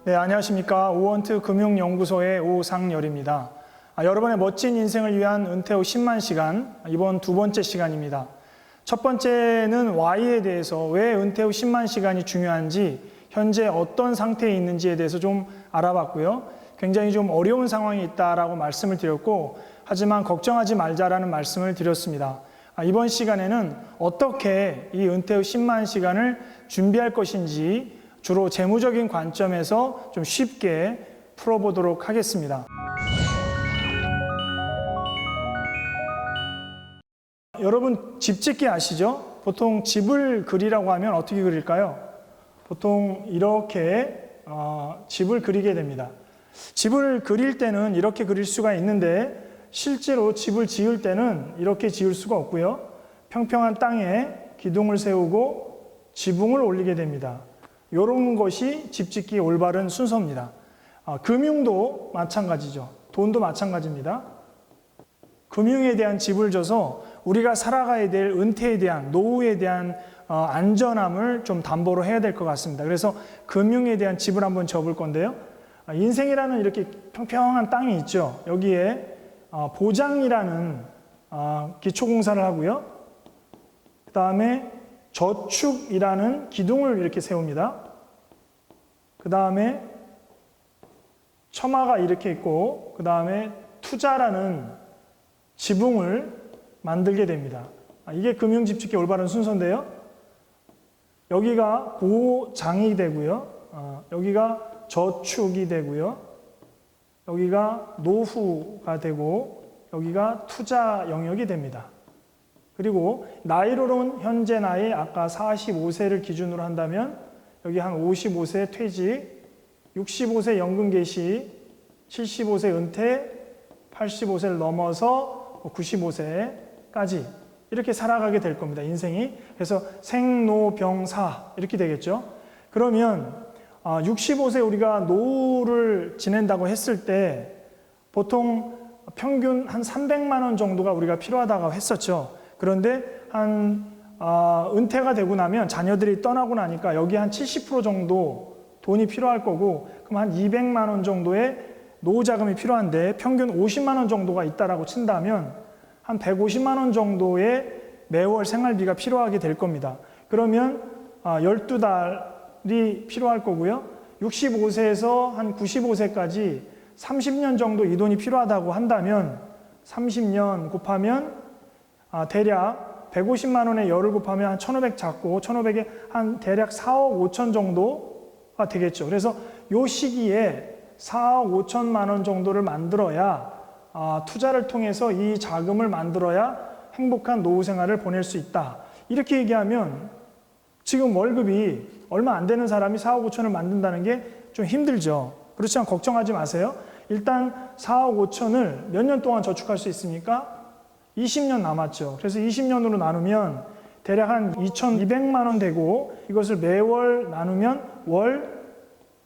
네, 안녕하십니까. 오원트 금융연구소의 오상열입니다. 여러분의 멋진 인생을 위한 은퇴 후 10만 시간, 이번 두 번째 시간입니다. 첫 번째는 Y에 대해서 왜 은퇴 후 10만 시간이 중요한지, 현재 어떤 상태에 있는지에 대해서 좀 알아봤고요. 굉장히 좀 어려운 상황이 있다라고 말씀을 드렸고, 하지만 걱정하지 말자라는 말씀을 드렸습니다. 이번 시간에는 어떻게 이 은퇴 후 10만 시간을 준비할 것인지 주로 재무적인 관점에서 좀 쉽게 풀어보도록 하겠습니다. 여러분 집 짓기 아시죠? 보통 집을 그리라고 하면 어떻게 그릴까요? 보통 이렇게 집을 그리게 됩니다. 집을 그릴 때는 이렇게 그릴 수가 있는데 실제로 집을 지을 때는 이렇게 지을 수가 없고요. 평평한 땅에 기둥을 세우고 지붕을 올리게 됩니다. 이런 것이 집 짓기의 올바른 순서입니다. 금융도 마찬가지죠. 돈도 마찬가지입니다. 금융에 대한 집을 져서 우리가 살아가야 될 은퇴에 대한, 노후에 대한 안전함을 좀 담보로 해야 될 것 같습니다. 그래서 금융에 대한 집을 한번 접을 건데요. 인생이라는 이렇게 평평한 땅이 있죠. 여기에 보장이라는 기초공사를 하고요. 그 다음에 저축이라는 기둥을 이렇게 세웁니다. 그 다음에 처마가 이렇게 있고, 그 다음에 투자라는 지붕을 만들게 됩니다. 이게 금융집짓기 올바른 순서인데요. 여기가 보장이 되고요. 여기가 저축이 되고요. 여기가 노후가 되고, 여기가 투자 영역이 됩니다. 그리고 나이로는 현재 나이 아까 45세를 기준으로 한다면 여기 한 55세 퇴직, 65세 연금 개시, 75세 은퇴, 85세를 넘어서 95세까지 이렇게 살아가게 될 겁니다. 인생이. 그래서 생로병사 이렇게 되겠죠. 그러면 65세 우리가 노후를 지낸다고 했을 때 보통 평균 한 300만 원 정도가 우리가 필요하다고 했었죠. 그런데 은퇴가 되고 나면 자녀들이 떠나고 나니까 여기 한 70% 정도 돈이 필요할 거고, 그럼 한 200만 원 정도의 노후 자금이 필요한데 평균 50만 원 정도가 있다라고 친다면 한 150만 원 정도의 매월 생활비가 필요하게 될 겁니다. 그러면 12달이 필요할 거고요. 65세에서 한 95세까지 30년 정도 이 돈이 필요하다고 한다면 30년 곱하면 대략 150만 원에 열을 곱하면 한 1,500 잡고 1,500에 한 대략 4억 5천 정도가 되겠죠. 그래서 이 시기에 4억 5천만 원 정도를 만들어야 투자를 통해서 이 자금을 만들어야 행복한 노후 생활을 보낼 수 있다. 이렇게 얘기하면 지금 월급이 얼마 안 되는 사람이 4억 5천을 만든다는 게 좀 힘들죠. 그렇지만 걱정하지 마세요. 일단 4억 5천을 몇 년 동안 저축할 수 있습니까? 20년 남았죠. 그래서 20년으로 나누면 대략 한 2,200만 원 되고, 이것을 매월 나누면 월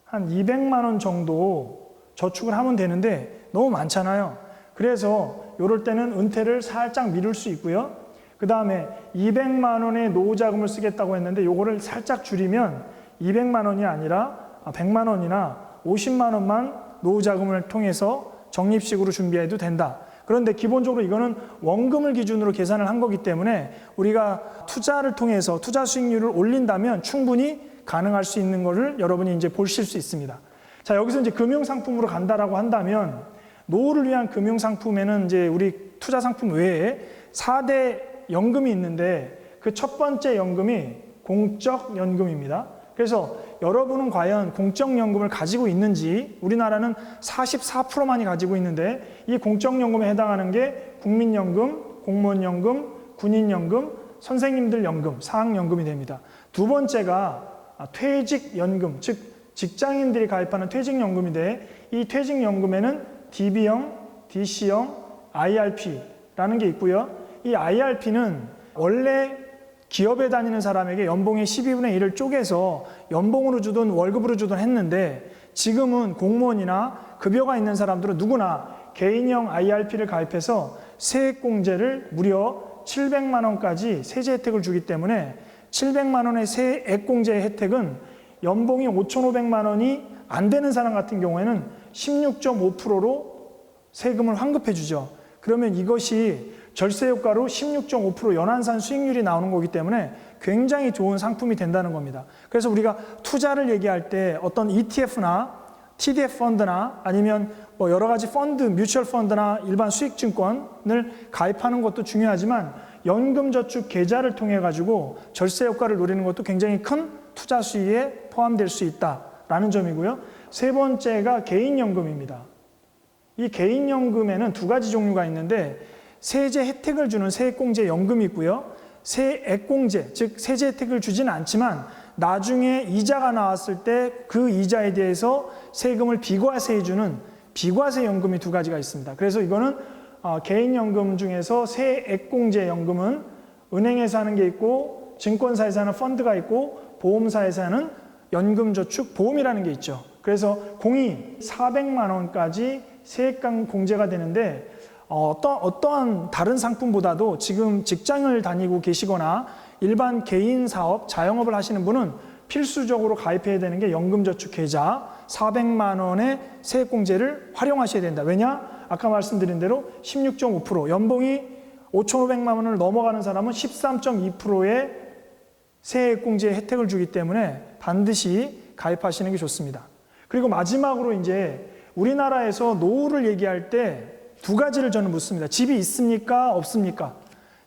한 200만 원 정도 저축을 하면 되는데 너무 많잖아요. 그래서 이럴 때는 은퇴를 살짝 미룰 수 있고요. 그 다음에 200만 원의 노후 자금을 쓰겠다고 했는데 요거를 살짝 줄이면 200만 원이 아니라 100만 원이나 50만 원만 노후 자금을 통해서 적립식으로 준비해도 된다. 그런데 기본적으로 이거는 원금을 기준으로 계산을 한 거기 때문에 우리가 투자를 통해서 투자 수익률을 올린다면 충분히 가능할 수 있는 거를 여러분이 이제 보실 수 있습니다. 자, 여기서 이제 금융상품으로 간다라고 한다면 노후를 위한 금융상품에는 이제 우리 투자 상품 외에 4대 연금이 있는데 그 첫 번째 연금이 공적연금입니다. 그래서 여러분은 과연 공적연금을 가지고 있는지, 우리나라는 44%만이 가지고 있는데 이 공적연금에 해당하는 게 국민연금, 공무원연금, 군인연금, 선생님들 연금, 사학연금이 됩니다. 두 번째가 퇴직연금, 즉 직장인들이 가입하는 퇴직연금인데 이 퇴직연금에는 DB형, DC형, IRP라는 게 있고요. 이 IRP는 원래 기업에 다니는 사람에게 연봉의 12분의 1을 쪼개서 연봉으로 주든 월급으로 주든 했는데 지금은 공무원이나 급여가 있는 사람들은 누구나 개인형 IRP를 가입해서 세액공제를 무려 700만 원까지 세제 혜택을 주기 때문에 700만 원의 세액공제 혜택은 연봉이 5,500만 원이 안 되는 사람 같은 경우에는 16.5%로 세금을 환급해 주죠. 그러면 이것이 절세 효과로 16.5% 연환산 수익률이 나오는 거기 때문에 굉장히 좋은 상품이 된다는 겁니다. 그래서 우리가 투자를 얘기할 때 어떤 ETF나 TDF 펀드나 아니면 뭐 여러 가지 펀드, 뮤추얼 펀드나 일반 수익증권을 가입하는 것도 중요하지만 연금저축 계좌를 통해 가지고 절세 효과를 노리는 것도 굉장히 큰 투자 수익에 포함될 수 있다라는 점이고요. 세 번째가 개인연금입니다. 이 개인연금에는 두 가지 종류가 있는데 세제 혜택을 주는 세액공제 연금이 있고요. 세액공제, 즉 세제 혜택을 주지는 않지만 나중에 이자가 나왔을 때 그 이자에 대해서 세금을 비과세해 주는 비과세 연금이 두 가지가 있습니다. 그래서 이거는 개인연금 중에서 세액공제 연금은 은행에서 하는 게 있고 증권사에서 하는 펀드가 있고 보험사에서 하는 연금저축보험이라는 게 있죠. 그래서 공이 400만 원까지 세액강 공제가 되는데 어떠한 다른 상품보다도 지금 직장을 다니고 계시거나 일반 개인 사업, 자영업을 하시는 분은 필수적으로 가입해야 되는 게 연금저축계좌 400만 원의 세액공제를 활용하셔야 된다. 왜냐? 아까 말씀드린 대로 16.5%, 연봉이 5,500만 원을 넘어가는 사람은 13.2%의 세액공제 혜택을 주기 때문에 반드시 가입하시는 게 좋습니다. 그리고 마지막으로 이제 우리나라에서 노후를 얘기할 때 두 가지를 저는 묻습니다. 집이 있습니까? 없습니까?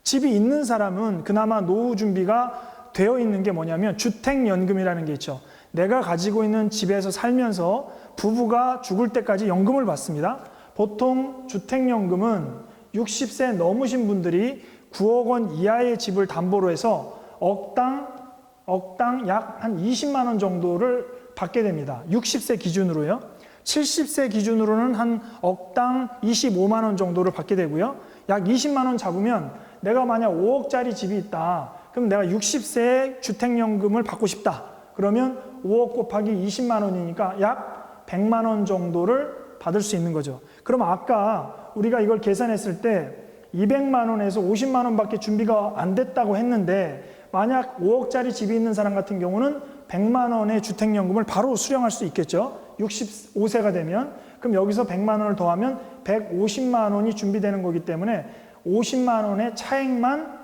집이 있는 사람은 그나마 노후 준비가 되어 있는 게 뭐냐면 주택연금이라는 게 있죠. 내가 가지고 있는 집에서 살면서 부부가 죽을 때까지 연금을 받습니다. 보통 주택연금은 60세 넘으신 분들이 9억 원 이하의 집을 담보로 해서 억당 약 한 20만 원 정도를 받게 됩니다. 60세 기준으로요. 70세 기준으로는 한 억당 25만 원 정도를 받게 되고요. 약 20만 원 잡으면 내가 만약 5억짜리 집이 있다. 그럼 내가 60세에 주택연금을 받고 싶다. 그러면 5억 곱하기 20만 원이니까 약 100만 원 정도를 받을 수 있는 거죠. 그럼 아까 우리가 이걸 계산했을 때 200만 원에서 50만 원밖에 준비가 안 됐다고 했는데 만약 5억짜리 집이 있는 사람 같은 경우는 100만 원의 주택연금을 바로 수령할 수 있겠죠. 65세가 되면. 그럼 여기서 100만 원을 더하면 150만 원이 준비되는 거기 때문에 50만 원의 차액만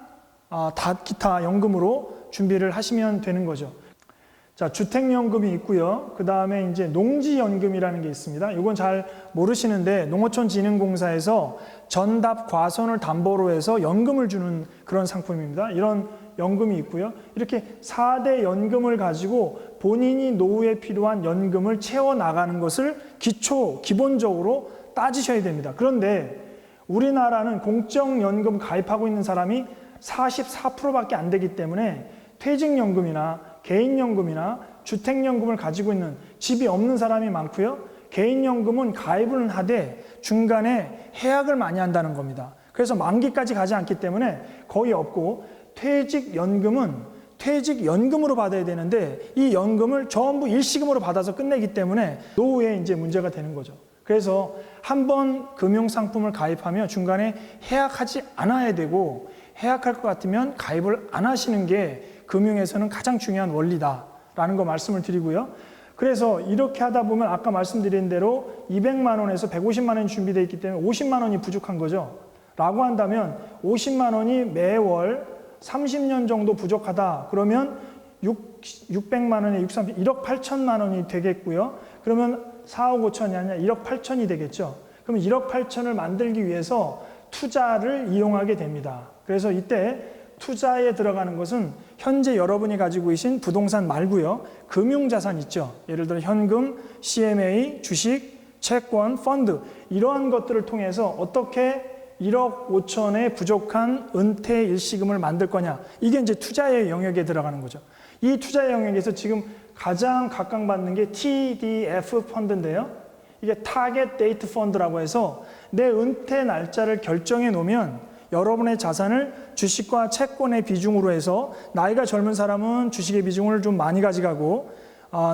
기타 연금으로 준비를 하시면 되는 거죠. 자, 주택연금이 있고요. 그 다음에 이제 농지연금이라는 게 있습니다. 이건 잘 모르시는데 농어촌진흥공사에서 전답 과선을 담보로 해서 연금을 주는 그런 상품입니다. 이런 연금이 있고요. 이렇게 4대 연금을 가지고 본인이 노후에 필요한 연금을 채워나가는 것을 기본적으로 따지셔야 됩니다. 그런데 우리나라는 공적연금 가입하고 있는 사람이 44%밖에 안 되기 때문에 퇴직연금이나 개인연금이나 주택연금을 가지고 있는 집이 없는 사람이 많고요. 개인연금은 가입을 하되 중간에 해약을 많이 한다는 겁니다. 그래서 만기까지 가지 않기 때문에 거의 없고 퇴직연금은 퇴직연금으로 받아야 되는데 이 연금을 전부 일시금으로 받아서 끝내기 때문에 노후에 이제 문제가 되는 거죠. 그래서 한번 금융상품을 가입하면 중간에 해약하지 않아야 되고 해약할 것 같으면 가입을 안 하시는 게 금융에서는 가장 중요한 원리다라는 거 말씀을 드리고요. 그래서 이렇게 하다 보면 아까 말씀드린 대로 200만 원에서 150만 원이 준비되어 있기 때문에 50만 원이 부족한 거죠. 라고 한다면 50만 원이 매월 30년 정도 부족하다. 그러면 600만 원에 1억 8천만 원이 되겠고요. 그러면 4억 5천이 아니라 1억 8천이 되겠죠. 그러면 1억 8천을 만들기 위해서 투자를 이용하게 됩니다. 그래서 이때 투자에 들어가는 것은 현재 여러분이 가지고 계신 부동산 말고요. 금융자산 있죠. 예를 들어 현금, CMA, 주식, 채권, 펀드 이러한 것들을 통해서 어떻게 1억 5천에 부족한 은퇴 일시금을 만들 거냐. 이게 이제 투자의 영역에 들어가는 거죠. 이 투자의 영역에서 지금 가장 각광받는 게 TDF 펀드인데요. 이게 타겟 데이트 펀드라고 해서 내 은퇴 날짜를 결정해 놓으면 여러분의 자산을 주식과 채권의 비중으로 해서 나이가 젊은 사람은 주식의 비중을 좀 많이 가져가고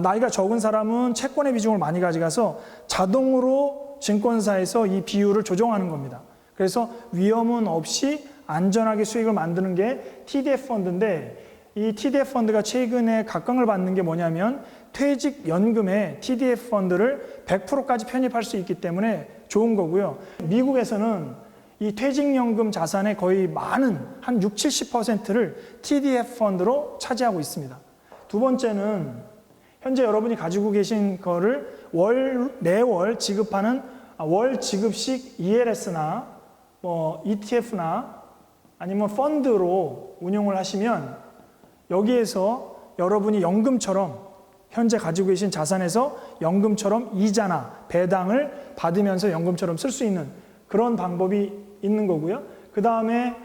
나이가 적은 사람은 채권의 비중을 많이 가져가서 자동으로 증권사에서 이 비율을 조정하는 겁니다. 그래서 위험은 없이 안전하게 수익을 만드는 게 TDF 펀드인데 이 TDF 펀드가 최근에 각광을 받는 게 뭐냐면 퇴직연금에 TDF 펀드를 100%까지 편입할 수 있기 때문에 좋은 거고요. 미국에서는 이 퇴직연금 자산의 거의 많은 한 60, 70%를 TDF 펀드로 차지하고 있습니다. 두 번째는 현재 여러분이 가지고 계신 거를 매월 지급하는 월 지급식 ELS나 ETF나 아니면 펀드로 운용을 하시면 여기에서 여러분이 연금처럼 현재 가지고 계신 자산에서 연금처럼 이자나 배당을 받으면서 연금처럼 쓸 수 있는 그런 방법이 있는 거고요. 그 다음에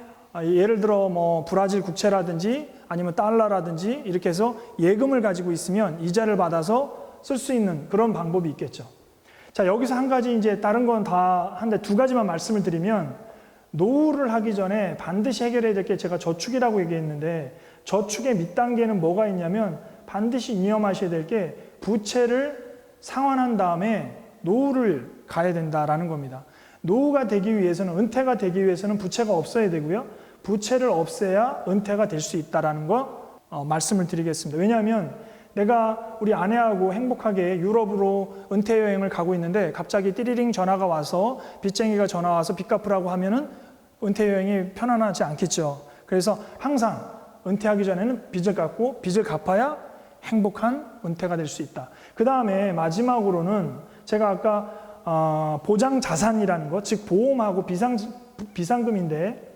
예를 들어 브라질 국채라든지 아니면 달러라든지 이렇게 해서 예금을 가지고 있으면 이자를 받아서 쓸 수 있는 그런 방법이 있겠죠. 자, 여기서 한 가지 이제 다른 건 다 한데 두 가지만 말씀을 드리면 노후를 하기 전에 반드시 해결해야 될 게 제가 저축이라고 얘기했는데 저축의 밑단계는 뭐가 있냐면 반드시 이념하셔야 될 게 부채를 상환한 다음에 노후를 가야 된다라는 겁니다. 노후가 되기 위해서는 은퇴가 되기 위해서는 부채가 없어야 되고요. 부채를 없애야 은퇴가 될 수 있다라는 거 말씀을 드리겠습니다. 왜냐하면 내가 우리 아내하고 행복하게 유럽으로 은퇴 여행을 가고 있는데 갑자기 띠리링 전화가 와서 빚쟁이가 전화 와서 빚 갚으라고 하면은 은퇴 여행이 편안하지 않겠죠. 그래서 항상 은퇴하기 전에는 빚을 갚고 빚을 갚아야 행복한 은퇴가 될 수 있다. 그 다음에 마지막으로는 제가 아까 보장 자산이라는 것, 즉 보험하고 비상금인데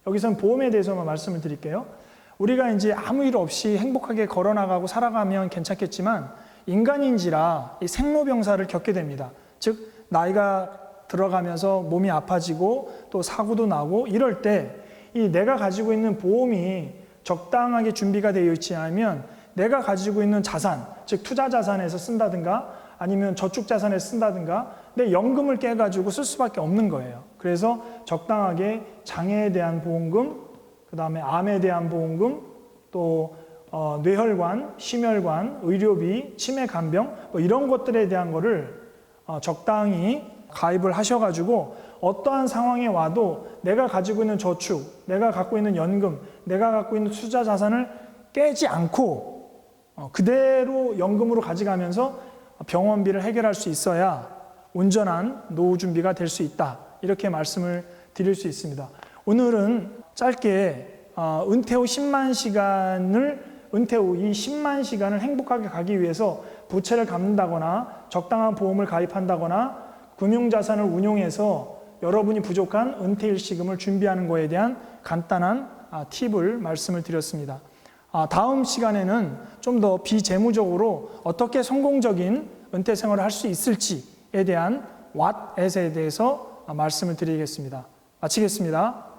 여기서는 보험에 대해서만 말씀을 드릴게요. 우리가 이제 아무 일 없이 행복하게 걸어나가고 살아가면 괜찮겠지만 인간인지라 이 생로병사를 겪게 됩니다. 즉 나이가 들어가면서 몸이 아파지고 또 사고도 나고 이럴 때 이 내가 가지고 있는 보험이 적당하게 준비가 되어 있지 않으면 내가 가지고 있는 자산, 즉 투자 자산에서 쓴다든가 아니면 저축 자산에 쓴다든가 내 연금을 깨가지고 쓸 수밖에 없는 거예요. 그래서 적당하게 장애에 대한 보험금, 그 다음에 암에 대한 보험금, 또 뇌혈관, 심혈관, 의료비, 치매 간병 이런 것들에 대한 거를 적당히 가입을 하셔가지고 어떠한 상황에 와도 내가 가지고 있는 저축, 내가 갖고 있는 연금, 내가 갖고 있는 투자 자산을 깨지 않고 그대로 연금으로 가져가면서 병원비를 해결할 수 있어야 온전한 노후 준비가 될 수 있다. 이렇게 말씀을 드릴 수 있습니다. 오늘은 짧게 은퇴 후 10만 시간을 은퇴 후 이 10만 시간을 행복하게 가기 위해서 부채를 갚는다거나 적당한 보험을 가입한다거나 금융자산을 운용해서 여러분이 부족한 은퇴 일시금을 준비하는 것에 대한 간단한 팁을 말씀을 드렸습니다. 다음 시간에는 좀 더 비재무적으로 어떻게 성공적인 은퇴 생활을 할 수 있을지에 대한 what as에 대해서 말씀을 드리겠습니다. 마치겠습니다.